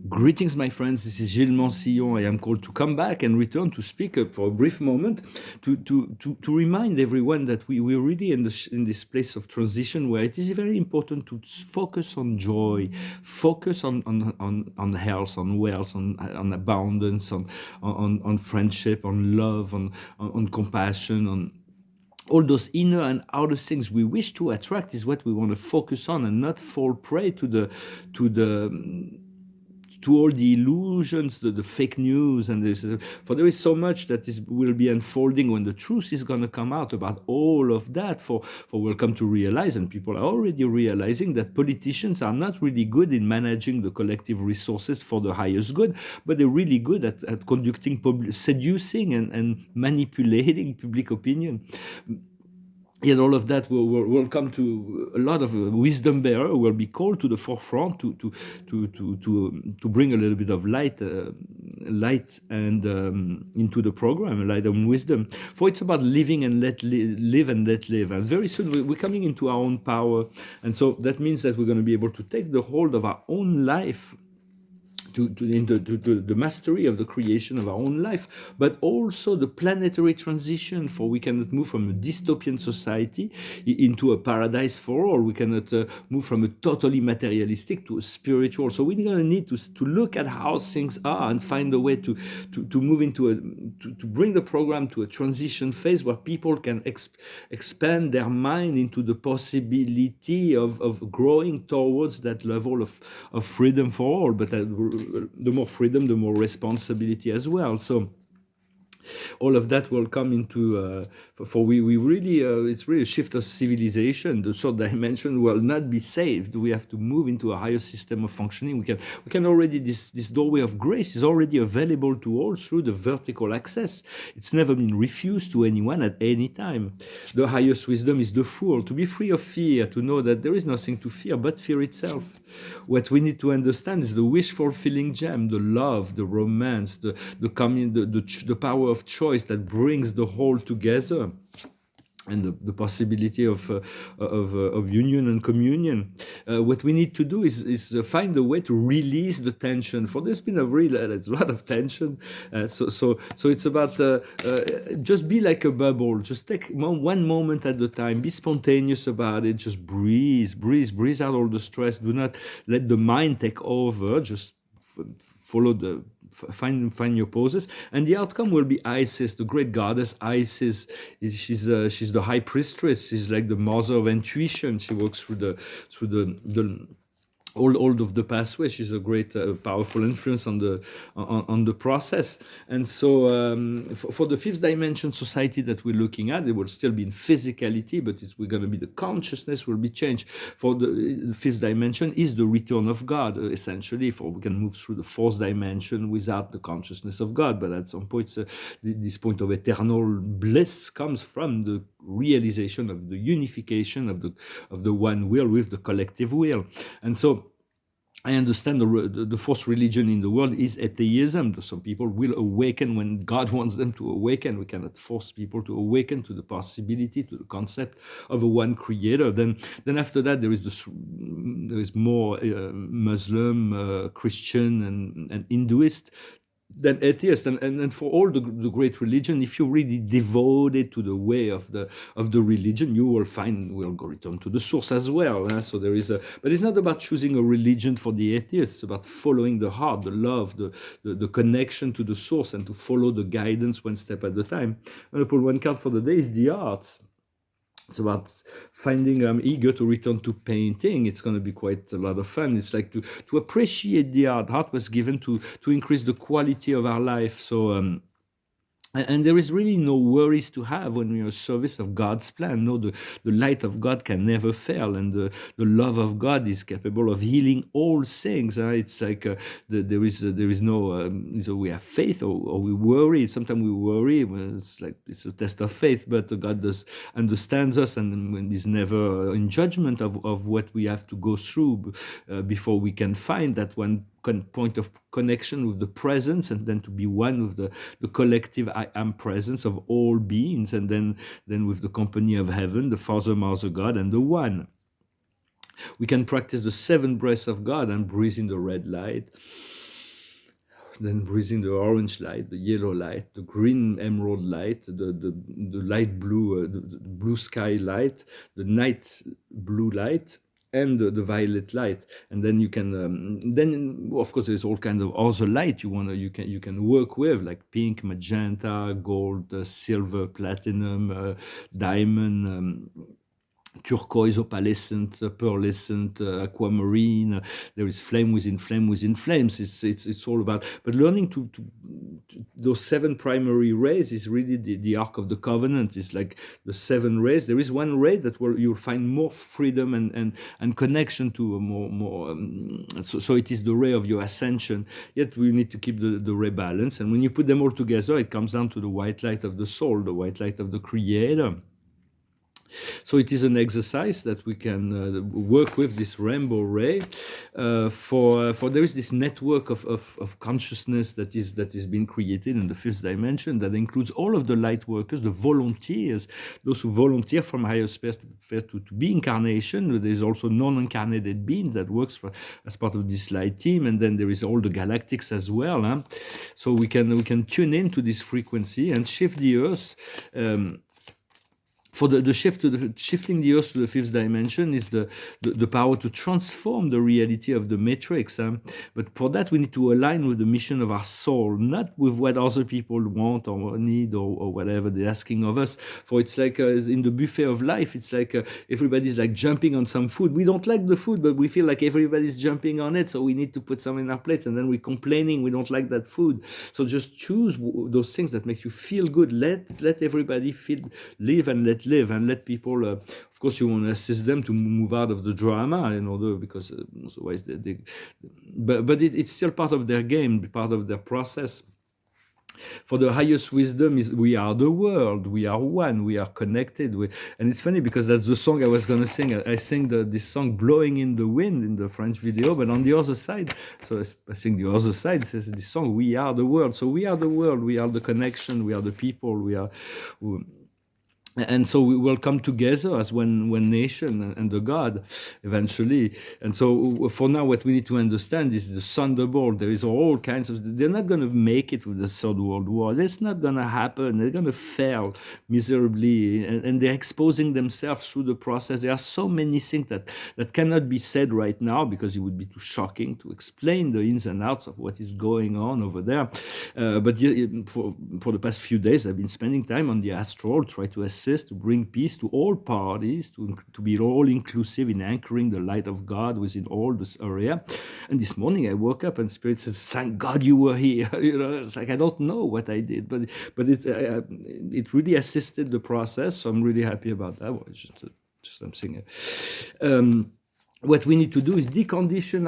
Greetings, my friends. This is Gilles Mansillon. I am called to come back and return to speak for a brief moment to remind everyone that we're really in this place of transition where it is very important to focus on joy, focus on health, on wealth, on abundance, on friendship, on love, on compassion, on all those inner and outer things we wish to attract is what we want to focus on and not fall prey to the to all the illusions, the fake news, and this. For there is so much that will be unfolding when the truth is going to come out about all of that. For we'll come to realize, and people are already realizing that politicians are not really good in managing the collective resources for the highest good, but they're really good at conducting seducing and manipulating public opinion. And all of that will come to a lot of wisdom bearer will be called to the forefront to bring a little bit of light and into the program, light and wisdom. For it's about living and live and let live. And very soon we're coming into our own power, and so that means that we're going to be able to take the hold of our own life. To the mastery of the creation of our own life, but also the planetary transition, for we cannot move from a dystopian society into a paradise for all. We cannot move from a totally materialistic to a spiritual. So we're going to need to look at how things are and find a way to move into to bring the program to a transition phase where people can expand their mind into the possibility of growing towards that level of freedom for all. But the more freedom, the more responsibility as well. So all of that will come into for we really it's really a shift of civilization. The third dimension will not be saved. We have to move into a higher system of functioning. We can already this doorway of grace is already available to all through the vertical access. It's never been refused to anyone at any time. The highest wisdom is the fool, to be free of fear, to know that there is nothing to fear but fear itself. What we need to understand is the wish fulfilling gem, the love, the romance, the power of choice that brings the whole together, and the possibility of union and communion. What we need to do is find a way to release the tension. For there's been a lot of tension. So it's about just be like a bubble. Just take one moment at a time. Be spontaneous about it. Just breathe out all the stress. Do not let the mind take over. Just follow find your poses, and the outcome will be Isis, the great goddess. Isis she's the high priestess. She's like the mother of intuition. She works through the all of the pathways. She's a great powerful influence on the process. And so for the fifth dimension society that we're looking at, it will still be in physicality, but we're going to be the consciousness will be changed. For the fifth dimension is the return of God, essentially. For we can move through the fourth dimension without the consciousness of God, but at some point this point of eternal bliss comes from the realization of the unification of the one will with the collective will. And so I understand the fourth religion in the world is atheism. Some people will awaken when God wants them to awaken. We cannot force people to awaken to the possibility, to the concept of a one creator. Then after that, there is more Muslim, Christian, and Hinduist than atheist. And for all the great religion, if you're really devoted to the way of the religion, you will go return to the source as well. So there is but it's not about choosing a religion for the atheist. It's about following the heart, the love, the connection to the source, and to follow the guidance one step at a time. I'm going to pull one card for the day is the arts. It's about finding. I'm eager to return to painting. It's going to be quite a lot of fun. It's like to appreciate the art. Art was given to increase the quality of our life. So and there is really no worries to have when we are service of God's plan. No, the light of God can never fail, and the love of God is capable of healing all things. It's like there is no. So we have faith, or we worry. Sometimes we worry. It's like it's a test of faith, but God understands us, and is never in judgment of what we have to go through before we can find that one point of connection with the presence, and then to be one with the collective I am presence of all beings, and then with the company of heaven, the Father, Mother, God, and the One. We can practice the 7 breaths of God and breathe in the red light, then breathe in the orange light, the yellow light, the green emerald light, the light blue, the blue sky light, the night blue light, and the violet light. And then you can then of course there's all kinds of other light you can work with, like pink, magenta, gold, silver, platinum, diamond, turquoise, opalescent, pearlescent, aquamarine. There is flame within flame within flames. It's all about. But learning to those 7 primary rays is really the Ark of the Covenant. It's like the 7 rays. There is one ray that you'll find more freedom and connection to more. So it is the ray of your ascension. Yet we need to keep the ray balance. And when you put them all together, it comes down to the white light of the soul, the white light of the Creator. So it is an exercise that we can work with this rainbow ray. For there is this network of consciousness that is being created in the 5th dimension that includes all of the light workers, the volunteers, those who volunteer from higher space to be incarnation. There is also non-incarnated being that works as part of this light team, and then there is all the galactics as well. Huh? So we can tune into this frequency and shift the earth. For shifting the earth to the 5th dimension is the power to transform the reality of the matrix. But for that, we need to align with the mission of our soul, not with what other people want or need or whatever they're asking of us. For it's like in the buffet of life, it's like everybody's like jumping on some food. We don't like the food, but we feel like everybody's jumping on it, so we need to put some in our plates, and then we're complaining we don't like that food. So just choose those things that make you feel good. Let everybody live and let people, of course you want to assist them to move out of the drama in order, because otherwise but it's still part of their game, part of their process. For the highest wisdom is we are the world, we are one, we are connected. And it's funny because that's the song I was going to sing. I sing this song Blowing in the Wind in the French video, but on the other side, so I sing the other side, it says this song, we are the world. So we are the world, we are the connection, we are the people, and so we will come together as one nation and the God eventually. And so for now, what we need to understand is the thunderbolt. There is all kinds of. They're not going to make it with the Third World War. That's not going to happen. They're going to fail miserably, and they're exposing themselves through the process. There are so many things that cannot be said right now because it would be too shocking to explain the ins and outs of what is going on over there. But for the past few days, I've been spending time on the astral, try to assist, to bring peace to all parties, to be all inclusive in anchoring the light of God within all this area. And this morning I woke up and Spirit says, "Thank God you were here." It's like I don't know what I did, but it really assisted the process. So I'm really happy about that. Well, it's just something. What we need to do is decondition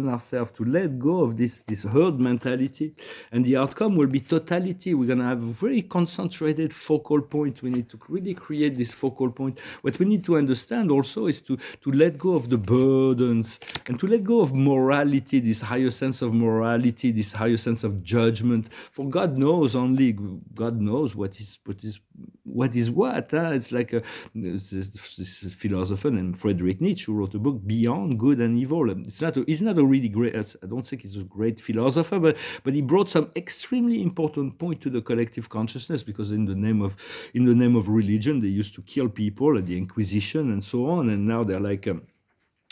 ourselves to let go of this herd mentality, and the outcome will be totality. We're going to have a very concentrated focal point. We need to really create this focal point. What we need to understand also is to let go of the burdens and to let go of morality, this higher sense of morality, this higher sense of judgment. For God knows what is what. It's like this philosopher named Friedrich Nietzsche who wrote a book, Beyond Good and Evil. He's not a really great. I don't think he's a great philosopher, but he brought some extremely important point to the collective consciousness, because in the name of religion, they used to kill people at the Inquisition and so on, and now they're like.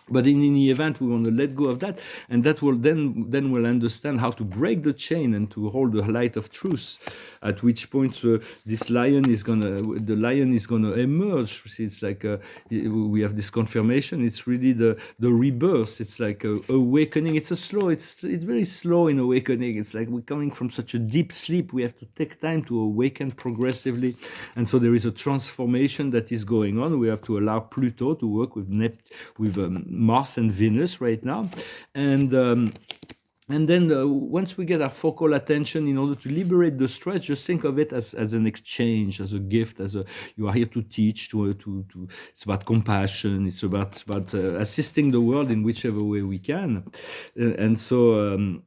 But in any event, we want to let go of that, and that will then we'll understand how to break the chain and to hold the light of truth. At which point, the lion is gonna emerge. See, it's like we have this confirmation. It's really the rebirth. It's like awakening. It's very slow in awakening. It's like we're coming from such a deep sleep. We have to take time to awaken progressively, and so there is a transformation that is going on. We have to allow Pluto to work with Mars and Venus right now, and then once we get our focal attention, in order to liberate the stress, just think of it as an exchange, as a gift, you are here to teach. It's about compassion. It's about assisting the world in whichever way we can, and so.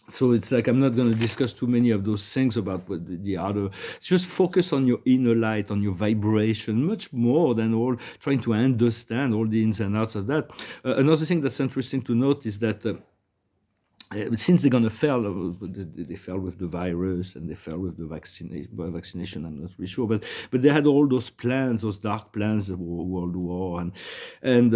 So it's like I'm not going to discuss too many of those things about what the other. Just focus on your inner light, on your vibration, much more than all trying to understand all the ins and outs of that. Another thing that's interesting to note is that. Since they're gonna fail, they fell with the virus and they fell with the vaccination. I'm not really sure, but they had all those plans, those dark plans, the World War, and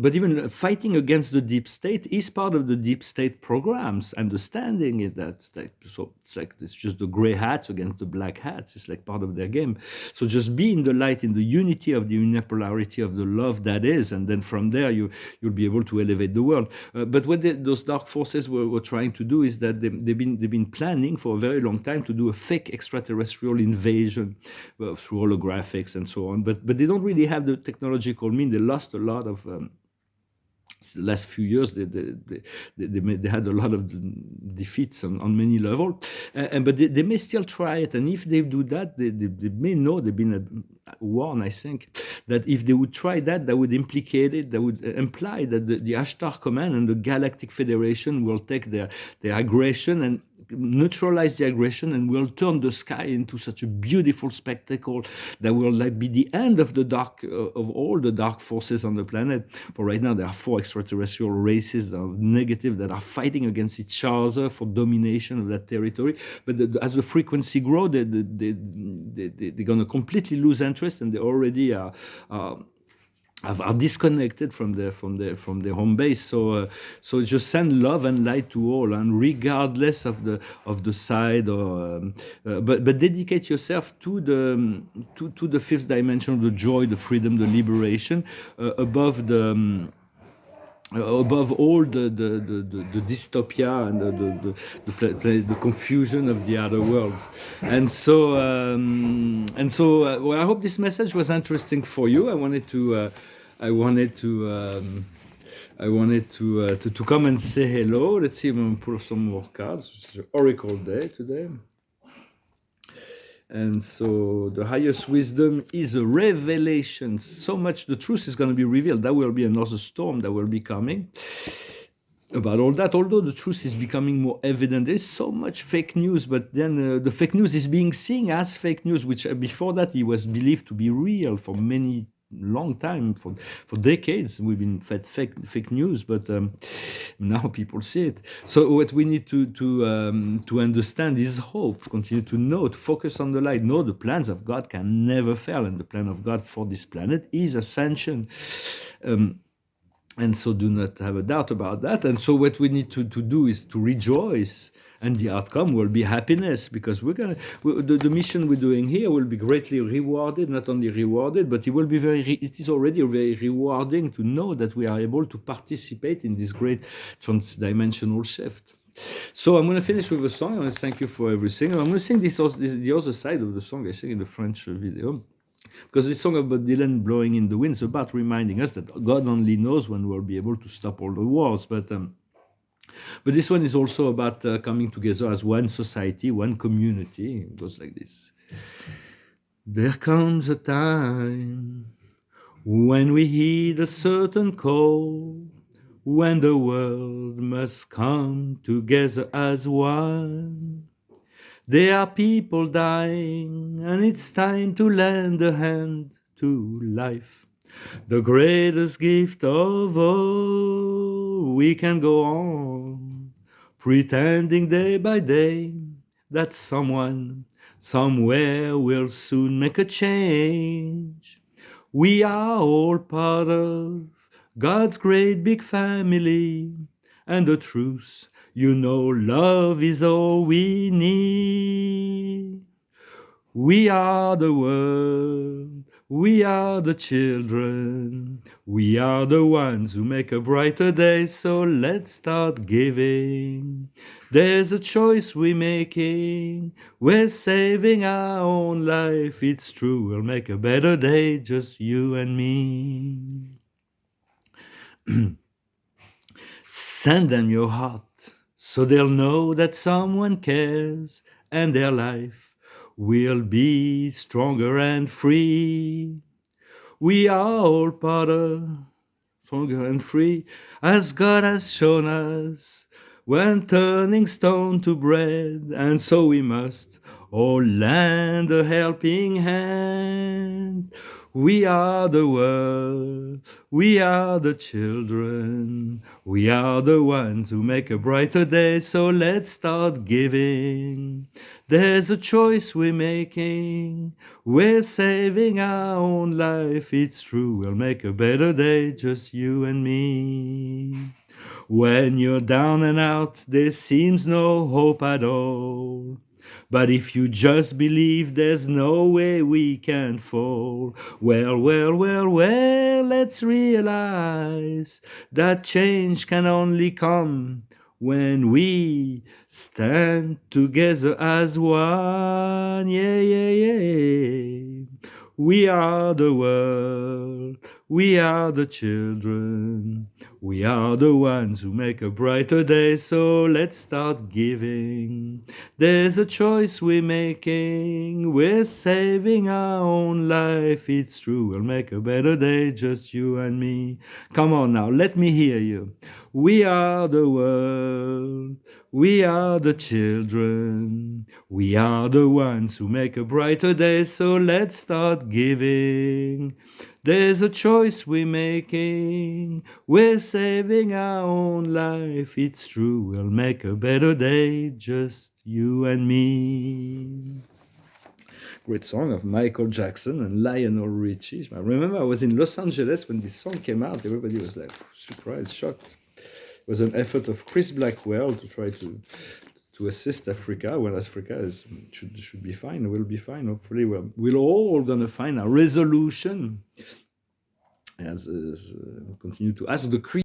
but even fighting against the deep state is part of the deep state programs. Understanding is that so it's like it's just the gray hats against the black hats. It's like part of their game. So just be in the light, in the unity of the unipolarity of the love that is, and then from there you'll be able to elevate the world. But what those dark forces were trying to do is that they've been planning for a very long time to do a fake extraterrestrial invasion through holographics and so on. But they don't really have the technological mean. They lost a lot of. The last few years, they had a lot of defeats on many levels, but they may still try it. And if they do that, they may know they've been warned, I think, that if they would try that, that would implicate it, that would imply that the Ashtar Command and the Galactic Federation will take their aggression and neutralize the aggression, and will turn the sky into such a beautiful spectacle that will like be the end of the dark of all the dark forces on the planet. For right now, there are 4 extraterrestrial races of negative that are fighting against each other for domination of that territory. But as the frequency grows, they're going to completely lose interest, and they already are disconnected from their home base. So just send love and light to all, and regardless of the side, or but dedicate yourself to the 5th dimension, the joy, the freedom, the liberation, above all the dystopia and the confusion of the other worlds. And so well, I hope this message was interesting for you. I wanted to come and say hello. Let's see, I'm going to pull some more cards. It's an oracle day today. And so the highest wisdom is a revelation. So much the truth is going to be revealed. That will be another storm that will be coming about all that. Although the truth is becoming more evident, there's so much fake news, but then the fake news is being seen as fake news, which before that it was believed to be real for many long time, for decades we've been fed fake news, but now people see it. So what we need to understand is hope. Continue to know, to focus on the light. Know the plans of God can never fail, and the plan of God for this planet is ascension. And so do not have a doubt about that. And so what we need to do is to rejoice, and the outcome will be happiness, because the mission we're doing here will be greatly rewarded. Not only rewarded, but it will be it is already very rewarding to know that we are able to participate in this great transdimensional shift. So I'm going to finish with a song. I want to thank you for everything. I'm going to sing the other side of the song I sing in the French video. Because this song about Dylan blowing in the wind is about reminding us that God only knows when we'll be able to stop all the wars. But this one is also about coming together as one society, one community. It goes like this. There comes a time when we heed a certain call, when the world must come together as one. There are people dying, and it's time to lend a hand to life. The greatest gift of all. We can go on, pretending day by day that someone, somewhere will soon make a change. We are all part of God's great big family, and the truth, you know, love is all we need. We are the world, we are the children, we are the ones who make a brighter day, so let's start giving. There's a choice we're making, we're saving our own life, it's true, we'll make a better day, just you and me. Send them your heart, so they'll know that someone cares, and their life will be stronger and free. We are all part of stronger and free, as God has shown us. when turning stone to bread, and so we must all lend a helping hand. We are the world, we are the children, we are the ones who make a brighter day, so let's start giving. There's a choice we're making, we're saving our own life, it's true, we'll make a better day, just you and me. When you're down and out, there seems no hope at all. But if you just believe, there's no way we can fall. Well, well, well, well, let's realize that change can only come when we stand together as one. Yeah, yeah, yeah. We are the world, we are the children, we are the ones who make a brighter day, so let's start giving. There's a choice we're making, we're saving our own life, it's true, we'll make a better day, just you and me. Come on now, let me hear you. We are the world, we are the children, we are the ones who make a brighter day, so let's start giving. There's a choice we're making, we're saving our own life, it's true, we'll make a better day, just you and me. Great song of Michael Jackson and Lionel Richie. I remember I was in Los Angeles when this song came out, everybody was like surprised, shocked. It was an effort of Chris Blackwell to try to assist Africa. Well, Africa should be fine, will be fine. Hopefully, we're all gonna find a resolution as continue to ask the